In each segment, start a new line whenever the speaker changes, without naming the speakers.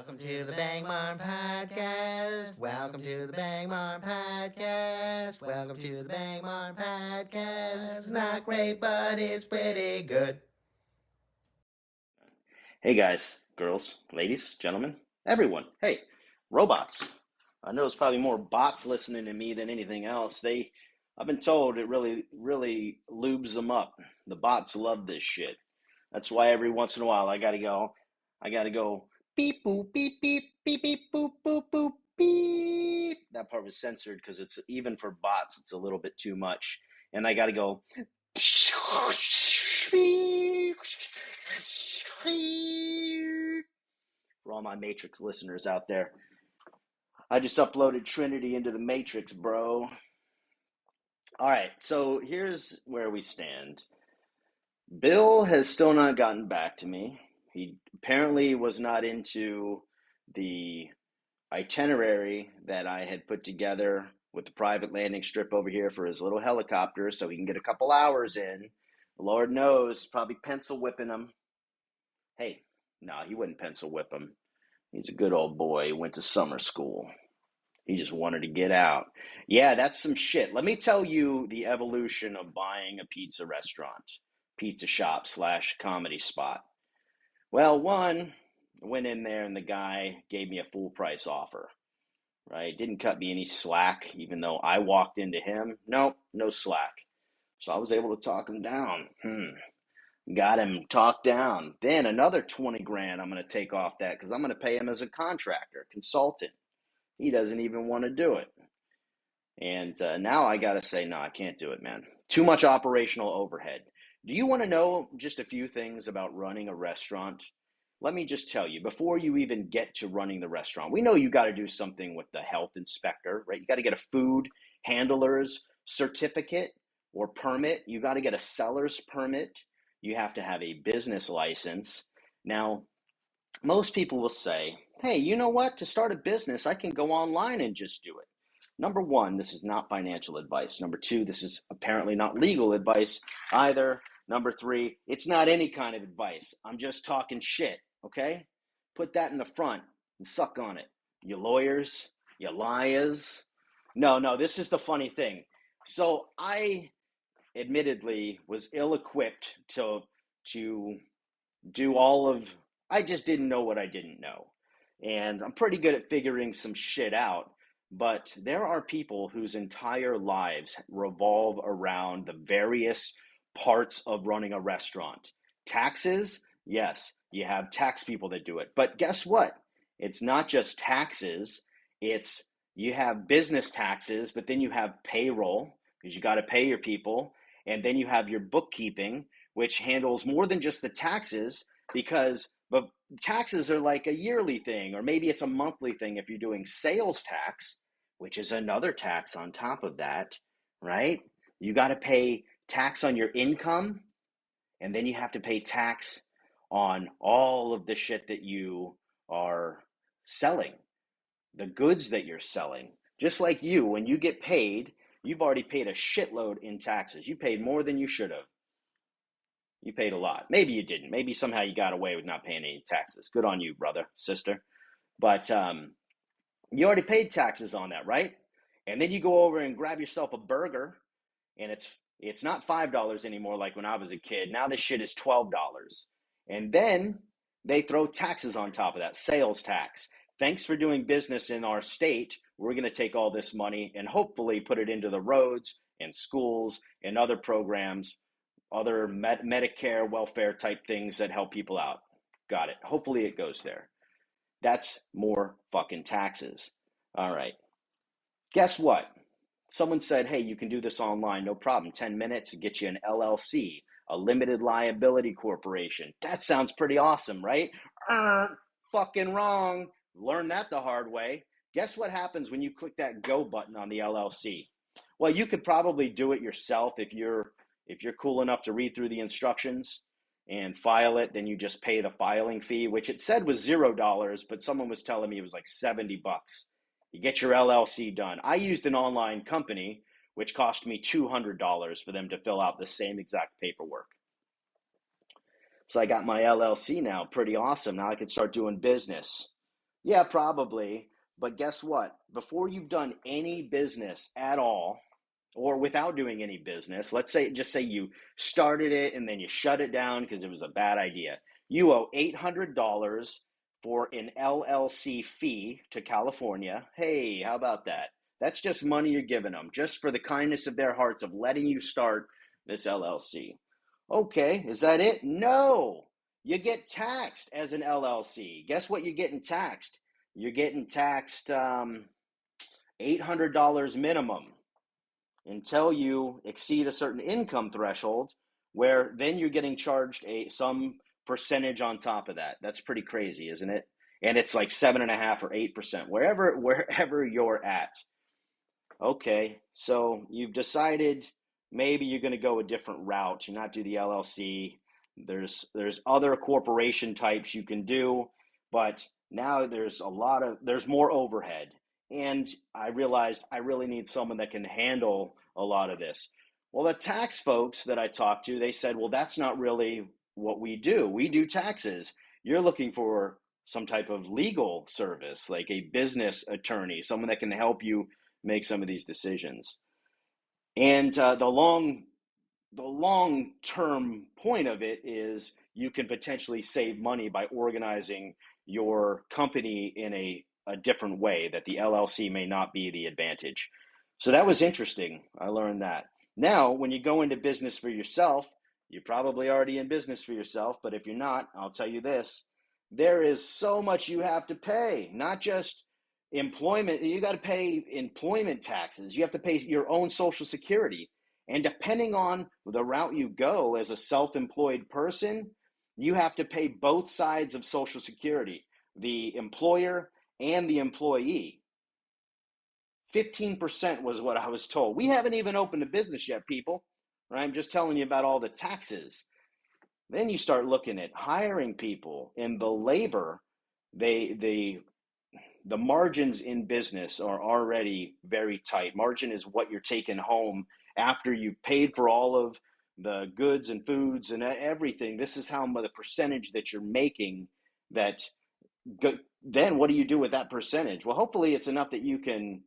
Welcome to the Bang Marn Podcast. Welcome to the Bang Marn Podcast. Welcome to the Bang Marn Podcast. It's not great, but it's pretty good.
Hey guys, girls, ladies, gentlemen, everyone. Hey, robots. I know it's probably more bots listening to me than anything else. I've been told it really lubes them up. The bots love this shit. That's why every once in a while I gotta go beep boop beep beep beep beep boop boop boop beep. That part was censored because it's even for bots, it's a little bit too much. And I gotta go for all my Matrix listeners out there. I just uploaded Trinity into the Matrix, bro. All right, so here's where we stand. Bill has still not gotten back to me. He apparently was not into the itinerary that I had put together with the private landing strip over here for his little helicopter so he can get a couple hours in. Lord knows, probably pencil whipping him. Hey, no, he wouldn't pencil whip him. He's a good old boy. He went to summer school. He just wanted to get out. Yeah, that's some shit. Let me tell you the evolution of buying a pizza restaurant, pizza shop / comedy spot. Well, one, I went in there and the guy gave me a full price offer, right? Didn't cut me any slack, even though I walked into him. Nope, no slack. So I was able to talk him down. Got him talked down. Then another 20 grand I'm going to take off that because I'm going to pay him as a contractor, consultant. He doesn't even want to do it. And now I got to say, no, I can't do it, man. Too much operational overhead. Do you want to know just a few things about running a restaurant? Let me just tell you, before you even get to running the restaurant, we know you got to do something with the health inspector, right? You got to get a food handler's certificate or permit. You got to get a seller's permit. You have to have a business license. Now, most people will say, hey, you know what? To start a business, I can go online and just do it. Number one, this is not financial advice. Number two, this is apparently not legal advice either. Number three, it's not any kind of advice. I'm just talking shit, okay? Put that in the front and suck on it. You lawyers, you liars. No, this is the funny thing. So I admittedly was ill-equipped to do all of, I just didn't know what I didn't know. And I'm pretty good at figuring some shit out. But there are people whose entire lives revolve around the various parts of running a restaurant. Taxes, yes, you have tax people that do it. But guess what? It's not just taxes, it's you have business taxes, but then you have payroll because you got to pay your people. And then you have your bookkeeping, which handles more than just the taxes because but taxes are like a yearly thing, or maybe it's a monthly thing if you're doing sales tax, which is another tax on top of that, right? You got to pay tax on your income, and then you have to pay tax on all of the shit that you are selling, the goods that you're selling. Just like you, when you get paid, you've already paid a shitload in taxes. You paid more than you should have. You paid a lot. Maybe you didn't. Maybe somehow you got away with not paying any taxes. Good on you, brother, sister. But you already paid taxes on that, right? And then you go over and grab yourself a burger, and it's not $5 anymore like when I was a kid. Now this shit is $12. And then they throw taxes on top of that, sales tax. Thanks for doing business in our state. We're going to take all this money and hopefully put it into the roads and schools and other programs, other Medicare, welfare type things that help people out. Got it. Hopefully it goes there. That's more fucking taxes. All right. Guess what? Someone said, hey, you can do this online, no problem. 10 minutes to get you an LLC, a limited liability corporation. That sounds pretty awesome, right? Fucking wrong. Learn that the hard way. Guess what happens when you click that go button on the LLC? Well, you could probably do it yourself if you're cool enough to read through the instructions and file it. Then you just pay the filing fee, which it said was $0, but someone was telling me it was like $70. You get your LLC done. I used an online company, which cost me $200 for them to fill out the same exact paperwork. So I got my LLC now, pretty awesome. Now I can start doing business. Yeah, probably. But guess what? Before you've done any business at all, or without doing any business, let's say, just say you started it and then you shut it down because it was a bad idea. You owe $800 for an LLC fee to California. Hey, how about that? That's just money you're giving them, just for the kindness of their hearts of letting you start this LLC. Okay, is that it? No. You get taxed as an LLC. Guess what you're getting taxed? You're getting taxed $800 minimum until you exceed a certain income threshold, where then you're getting charged some percentage on top of that. That's pretty crazy, isn't it? And it's like 7.5 or 8%, wherever you're at. Okay, so you've decided maybe you're going to go a different route. You not do the LLC. There's other corporation types you can do, but now there's more overhead. And I realized I really need someone that can handle a lot of this. Well, the tax folks that I talked to, they said, well, that's not really what we do. We do taxes. You're looking for some type of legal service, like a business attorney, someone that can help you make some of these decisions. And the long term point of it is you can potentially save money by organizing your company in a different way, that the LLC may not be the advantage. So that was interesting. I learned that. Now, when you go into business for yourself, you're probably already in business for yourself, but if you're not, I'll tell you this, there is so much you have to pay, not just employment. You got to pay employment taxes. You have to pay your own Social Security. And depending on the route you go as a self-employed person, you have to pay both sides of Social Security, the employer and the employee. 15% was what I was told. We haven't even opened a business yet, people. Right? I'm just telling you about all the taxes. Then you start looking at hiring people and the labor. The margins in business are already very tight. Margin is what you're taking home after you've paid for all of the goods and foods and everything. This is how the percentage that you're making. That then what do you do with that percentage? Well, hopefully it's enough that you can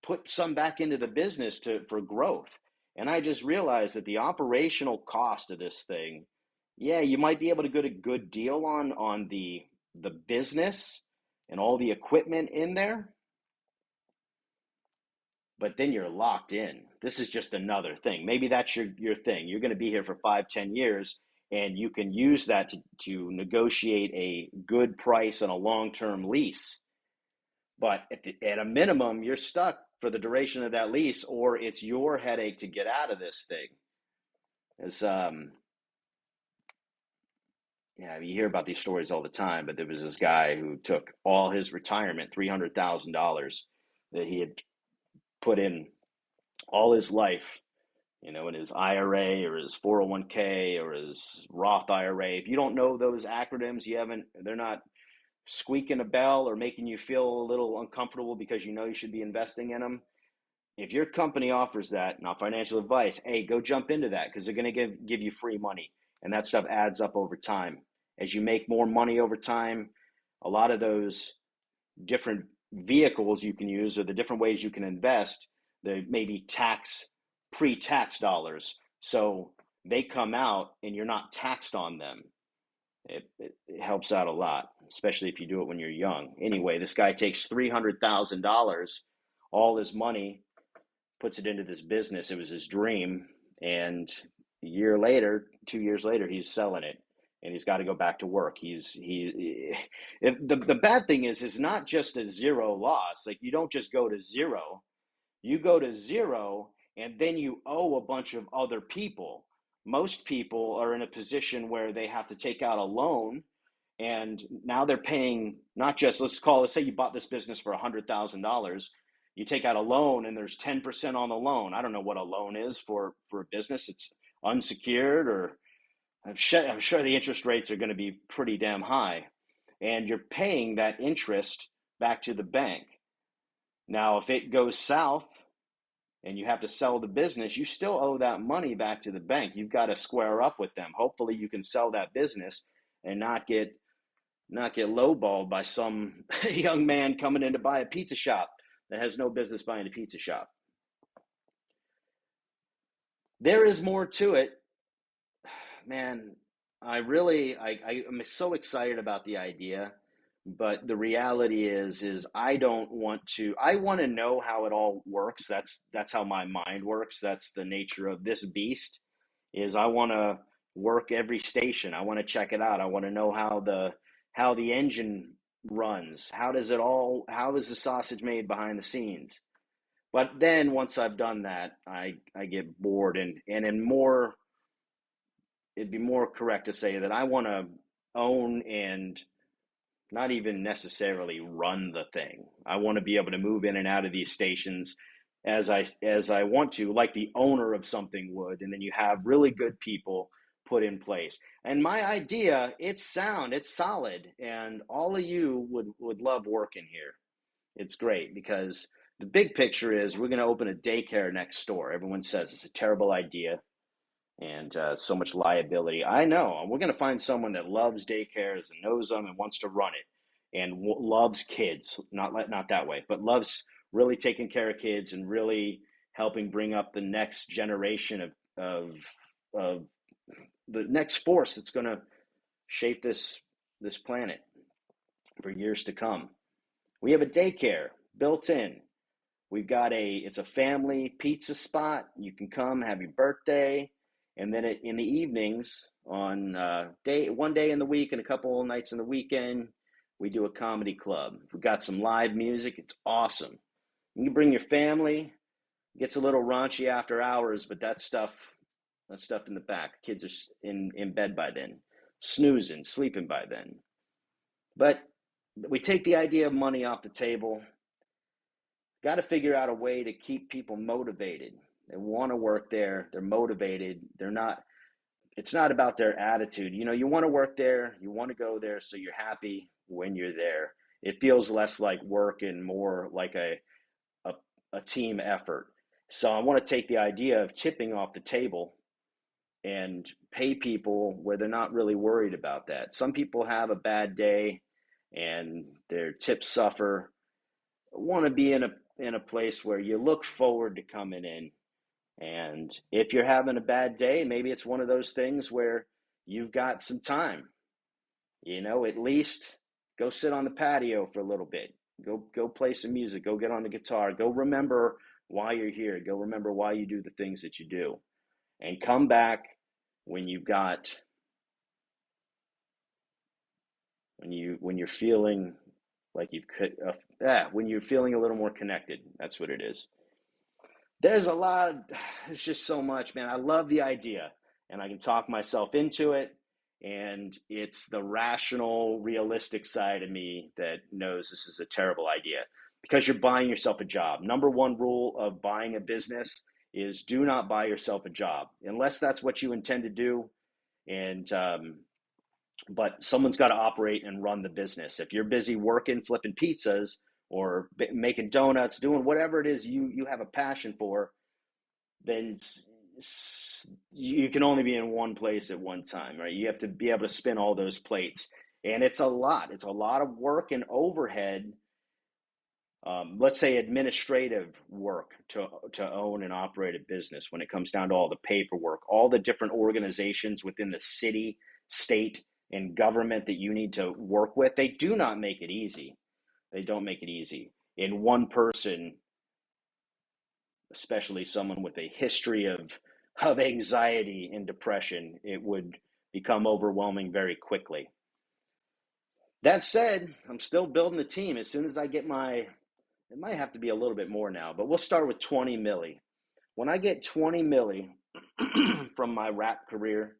put some back into the business for growth. And I just realized that the operational cost of this thing, yeah, you might be able to get a good deal on the business and all the equipment in there, but then you're locked in. This is just another thing. Maybe that's your thing. You're going to be here for 5, 10 years, and you can use that to negotiate a good price on a long-term lease. But at a minimum, you're stuck for the duration of that lease, or it's your headache to get out of this thing. As Yeah, you hear about these stories all the time, but there was this guy who took all his retirement, $300,000 that he had put in all his life, in his IRA or his 401k or his Roth IRA. If you don't know those acronyms, they're not squeaking a bell or making you feel a little uncomfortable because you know you should be investing in them. If your company offers that, not financial advice, hey, go jump into that because they're going to give you free money. And that stuff adds up over time. As you make more money over time, a lot of those different vehicles you can use or the different ways you can invest, they may be pre-tax dollars. So they come out and you're not taxed on them. It helps out a lot, especially if you do it when you're young. Anyway, this guy takes $300,000, all his money, puts it into this business. It was his dream. And a year later, 2 years later, he's selling it and he's got to go back to work. The bad thing is not just a zero loss. Like, you don't just go to zero. You go to zero and then you owe a bunch of other people. Most people are in a position where they have to take out a loan, and now they're paying not just, let's say you bought this business for $100,000. You take out a loan and there's 10% on the loan. I don't know what a loan is for a business. It's unsecured, or I'm sure the interest rates are going to be pretty damn high. And you're paying that interest back to the bank. Now, if it goes south and you have to sell the business, you still owe that money back to the bank. You've got to square up with them. Hopefully you can sell that business and not get not get lowballed by some young man coming in to buy a pizza shop that has no business buying a pizza shop. There is more to it, man. I'm so excited about the idea, but the reality is I don't want to. I want to know how it all works. That's how my mind works. That's the nature of this beast. Is I want to work every station. I want to check it out. I want to know how the engine runs. How does it all? How is the sausage made behind the scenes? But then once I've done that, I get bored and in more it'd be more correct to say that I want to own and not even necessarily run the thing. I want to be able to move in and out of these stations as I want to, like the owner of something would, and then you have really good people put in place. And my idea, it's sound, it's solid, and all of you would love working here. It's great because the big picture is we're going to open a daycare next door. Everyone says it's a terrible idea and so much liability. I know. We're going to find someone that loves daycares and knows them and wants to run it and loves kids. Not that way, but loves really taking care of kids and really helping bring up the next generation of the next force that's going to shape this planet for years to come. We have a daycare built in. We've got it's a family pizza spot. You can come have your birthday, and then in the evenings on one day in the week and a couple of nights in the weekend, we do a comedy club. We've got some live music. It's awesome. You can bring your family. It gets a little raunchy after hours, but that's stuff in the back. Kids are in bed by then, snoozing, sleeping by then. But we take the idea of money off the table. Got to figure out a way to keep people motivated. They want to work there. They're motivated. It's not about their attitude. You want to work there. You want to go there. So you're happy when you're there. It feels less like work and more like a, a team effort. So I want to take the idea of tipping off the table and pay people where they're not really worried about that. Some people have a bad day and their tips suffer. Want to be in a place where you look forward to coming in. And if you're having a bad day, maybe it's one of those things where you've got some time. At least go sit on the patio for a little bit. Go play some music. Go get on the guitar. Go remember why you're here. Go remember why you do the things that you do. And come back when you've got when you're feeling like when you're feeling a little more connected. That's what it is. There's there's just so much, man. I love the idea and I can talk myself into it. And it's the rational, realistic side of me that knows this is a terrible idea because you're buying yourself a job. Number one rule of buying a business is do not buy yourself a job unless that's what you intend to do. And, but someone's got to operate and run the business. If you're busy working, flipping pizzas or making donuts, doing whatever it is you have a passion for, then you can only be in one place at one time, right? You have to be able to spin all those plates. And it's a lot. It's a lot of work and overhead. Let's say administrative work to own and operate a business when it comes down to all the paperwork, all the different organizations within the city, state, and government that you need to work with. They do not make it easy. They don't make it easy. In one person, especially someone with a history of anxiety and depression, it would become overwhelming very quickly. That said, I'm still building the team. As soon as I get it might have to be a little bit more now, but we'll start with 20 milli. When I get 20 milli from my rap career,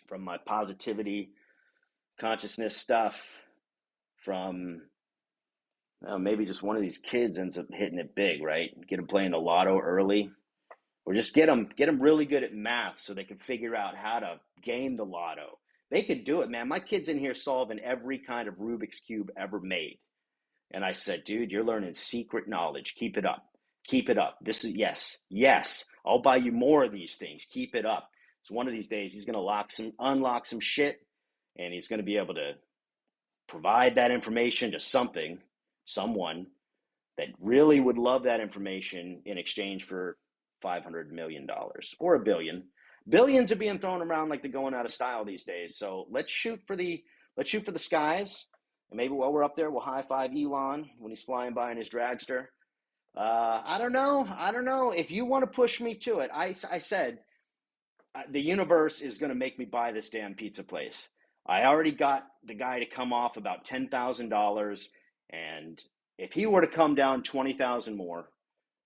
from my positivity, consciousness stuff, from maybe just one of these kids ends up hitting it big, right? Get them playing the lotto early, or just get them really good at math so they can figure out how to game the lotto. They could do it, man. My kid's in here solving every kind of Rubik's Cube ever made. And I said, dude, you're learning secret knowledge. Keep it up. Keep it up. This is, yes. I'll buy you more of these things. Keep it up. So one of these days he's going to unlock some shit and he's going to be able to provide that information to someone that really would love that information in exchange for $500 million or a billion. Billions are being thrown around like they're going out of style these days. So let's shoot for the skies. And maybe while we're up there, we'll high five Elon when he's flying by in his dragster. I don't know. I don't know. If you want to push me to it, I said the universe is going to make me buy this damn pizza place. I already got the guy to come off about $10,000, and if he were to come down 20,000 more,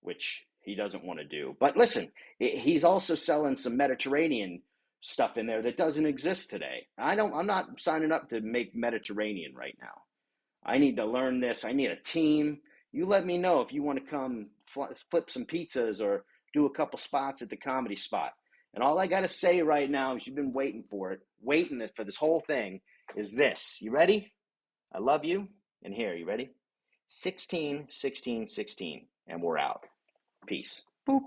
which he doesn't want to do, but listen, he's also selling some Mediterranean stuff in there that doesn't exist today. I'm not signing up to make Mediterranean right now. I need to learn this. I need a team. You let me know if you want to come flip some pizzas or do a couple spots at the comedy spot. And all I got to say right now is you've been waiting for it, waiting for this whole thing, is this. You ready? I love you. And here, you ready? 16, 16, 16. And we're out. Peace. Boop.